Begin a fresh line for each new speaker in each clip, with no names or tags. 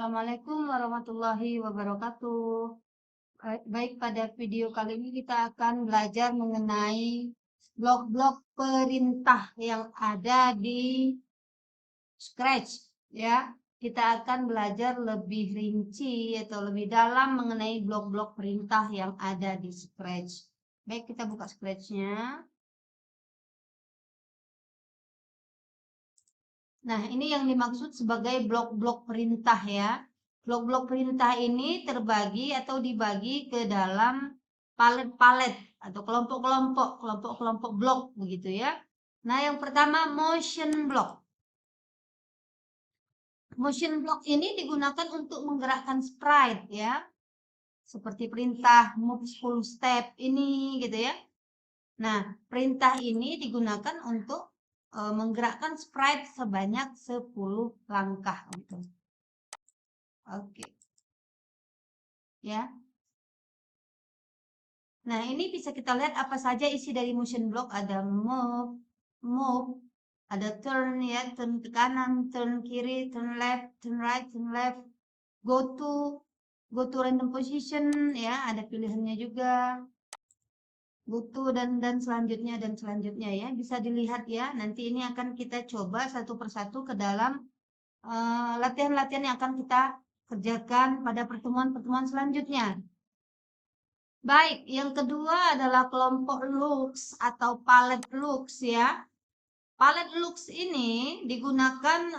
Assalamualaikum warahmatullahi wabarakatuh. Baik, pada video kali ini kita akan belajar mengenai blok-blok perintah yang ada di Scratch, ya. Kita akan belajar lebih rinci atau lebih dalam mengenai blok-blok perintah yang ada di Scratch. Baik, kita buka Scratch-nya. Nah, ini yang dimaksud sebagai blok-blok perintah ya. Blok-blok perintah ini terbagi atau dibagi ke dalam palet-palet atau kelompok-kelompok blok begitu ya. Nah, yang pertama motion block. Motion block ini digunakan untuk menggerakkan sprite ya. Seperti perintah move 10 step ini gitu ya. Nah, perintah ini digunakan untuk menggerakkan sprite sebanyak 10 langkah gitu. Oke. Ya. Nah, ini bisa kita lihat apa saja isi dari motion block. Ada move, ada turn ya, turn ke kanan, turn kiri, turn left, turn right, turn left, go to random position ya, ada pilihannya juga. Go to dan selanjutnya ya. Bisa dilihat ya. Nanti ini akan kita coba satu persatu ke dalam latihan-latihan yang akan kita kerjakan pada pertemuan-pertemuan selanjutnya. Baik, yang kedua adalah kelompok looks atau palet looks ya. Palet looks ini digunakan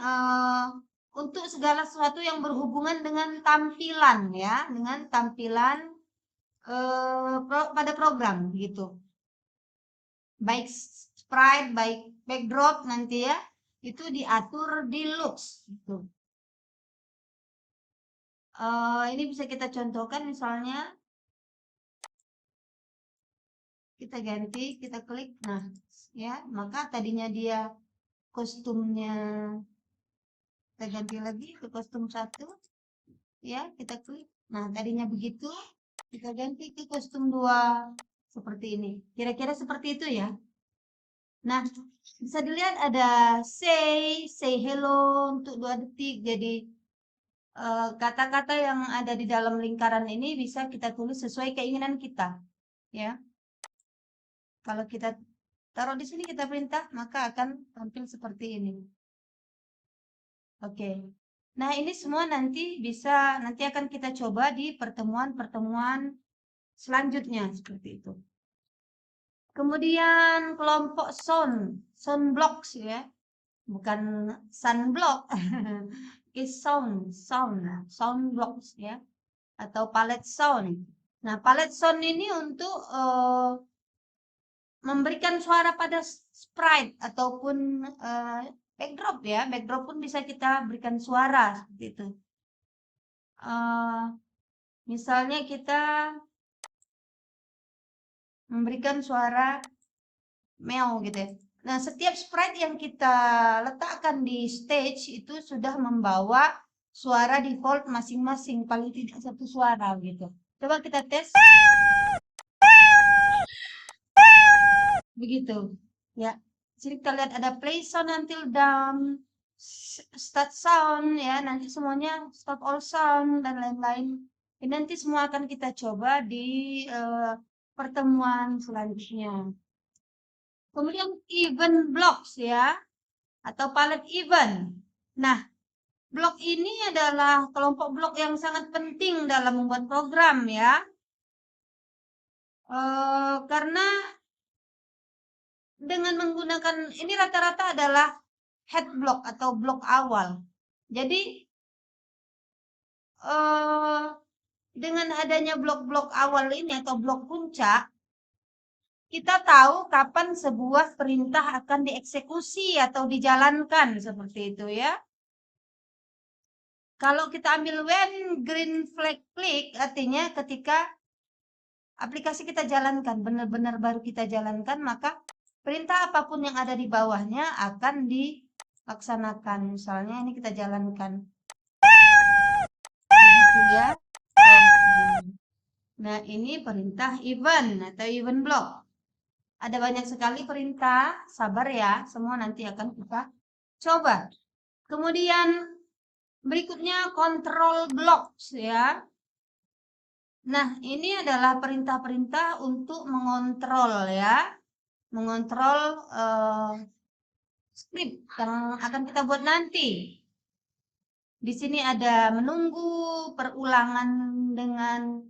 untuk segala sesuatu yang berhubungan dengan tampilan ya, dengan tampilan pada program gitu. Baik sprite, baik backdrop nanti ya, itu diatur di looks gitu. Ini bisa kita contohkan misalnya. Kita ganti, kita klik, nah ya, maka tadinya dia kostumnya, kita ganti lagi ke kostum 1 ya, kita klik, nah tadinya begitu, kita ganti ke kostum 2 seperti ini, kira-kira seperti itu ya. Nah, bisa dilihat ada say hello untuk 2 detik. Jadi kata-kata yang ada di dalam lingkaran ini bisa kita tulis sesuai keinginan kita ya. Kalau kita taruh di sini, kita perintah, maka akan tampil seperti ini. Oke. Nah, ini semua nanti akan kita coba di pertemuan-pertemuan selanjutnya seperti itu. Kemudian kelompok sound blocks ya. Bukan sunblock. Is sound blocks ya. Atau palette sound. Nah, palette sound ini untuk memberikan suara pada sprite ataupun backdrop ya. Backdrop pun bisa kita berikan suara seperti itu. Misalnya kita memberikan suara meow gitu ya. Nah, setiap sprite yang kita letakkan di stage itu sudah membawa suara default masing-masing, paling tidak 1 suara gitu. Coba kita tes. Begitu ya. Jadi kita lihat ada play sound until done, start sound ya, nanti semuanya stop all sound dan lain-lain. Ini nanti semua akan kita coba di pertemuan selanjutnya. Kemudian event blocks ya, atau palet event. Nah, blok ini adalah kelompok blok yang sangat penting dalam membuat program ya. Karena dengan menggunakan ini rata-rata adalah head block atau blok awal. Jadi dengan adanya blok-blok awal ini atau blok puncak, kita tahu kapan sebuah perintah akan dieksekusi atau dijalankan seperti itu ya. Kalau kita ambil when green flag click, artinya ketika aplikasi kita jalankan, benar-benar baru kita jalankan, maka perintah apapun yang ada di bawahnya akan dilaksanakan. Misalnya ini kita jalankan. Begitu ya. Nah, ini perintah event atau event block. Ada banyak sekali perintah, sabar ya, semua nanti akan kita coba. Kemudian Berikutnya control blocks ya. Nah, ini adalah perintah-perintah untuk mengontrol ya. Mengontrol script yang akan kita buat nanti. Di sini ada menunggu, perulangan dengan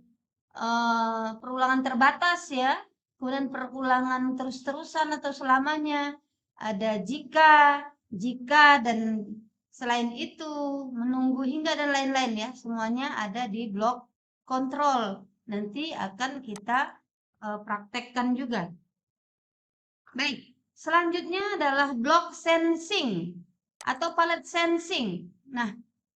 perulangan terbatas ya. Kemudian perulangan terus-terusan atau selamanya. Ada jika, dan selain itu menunggu hingga dan lain-lain ya. Semuanya ada di blok kontrol. Nanti akan kita praktekkan juga. Baik, selanjutnya adalah blok sensing atau palette sensing. Nah,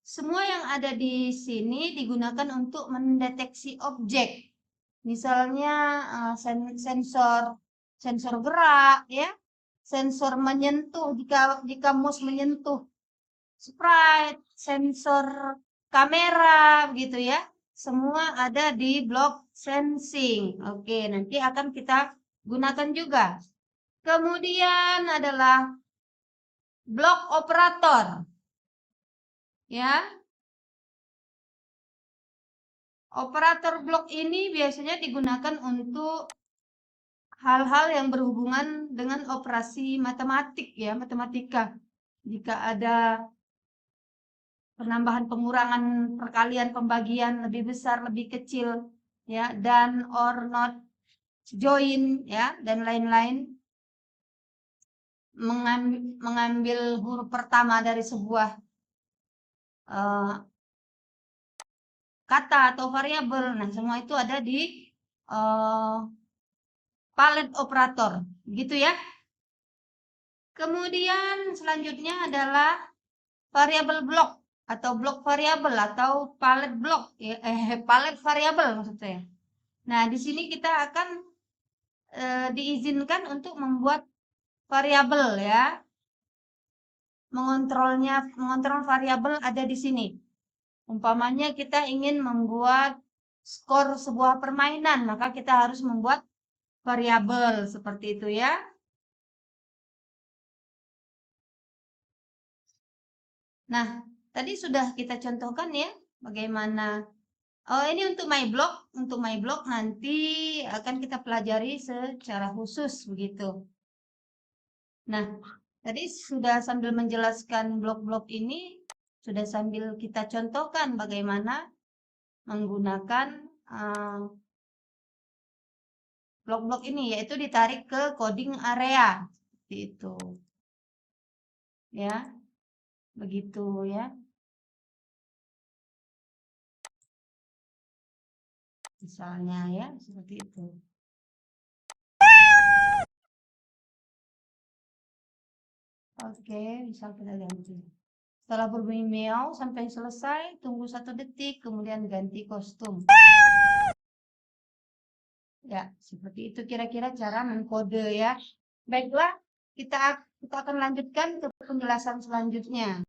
semua yang ada di sini digunakan untuk mendeteksi objek. Misalnya sensor gerak ya, sensor menyentuh jika mouse menyentuh sprite, sensor kamera gitu ya. Semua ada di blok sensing. Oke, nanti akan kita gunakan juga. Kemudian adalah blok operator. Ya. Operator blok ini biasanya digunakan untuk hal-hal yang berhubungan dengan operasi matematik ya, matematika. Jika ada penambahan, pengurangan, perkalian, pembagian lebih besar, lebih kecil ya, dan or not, join ya, dan lain-lain. Mengambil huruf pertama dari sebuah kata atau variabel. Nah, semua itu ada di palette operator, gitu ya. Kemudian selanjutnya adalah variabel blok atau blok variabel atau palette blok, palette variabel maksud saya. Nah, di sini kita akan diizinkan untuk membuat variabel ya. Mengontrol variabel ada di sini. Umpamanya kita ingin membuat skor sebuah permainan, maka kita harus membuat variabel seperti itu ya. Nah, tadi sudah kita contohkan ya bagaimana. Oh, ini untuk my blog. Untuk my blog nanti akan kita pelajari secara khusus begitu. Nah, tadi sudah sambil menjelaskan blok-blok ini, sudah sambil kita contohkan bagaimana menggunakan blok-blok ini, yaitu ditarik ke coding area. Seperti itu. Ya, begitu ya. Misalnya ya, seperti itu. Oke, bisa kita ganti. Setelah berbunyi meow sampai selesai, tunggu 1 detik, kemudian ganti kostum. Ya, seperti itu kira-kira cara mengkode ya. Baiklah, kita akan lanjutkan ke penjelasan selanjutnya.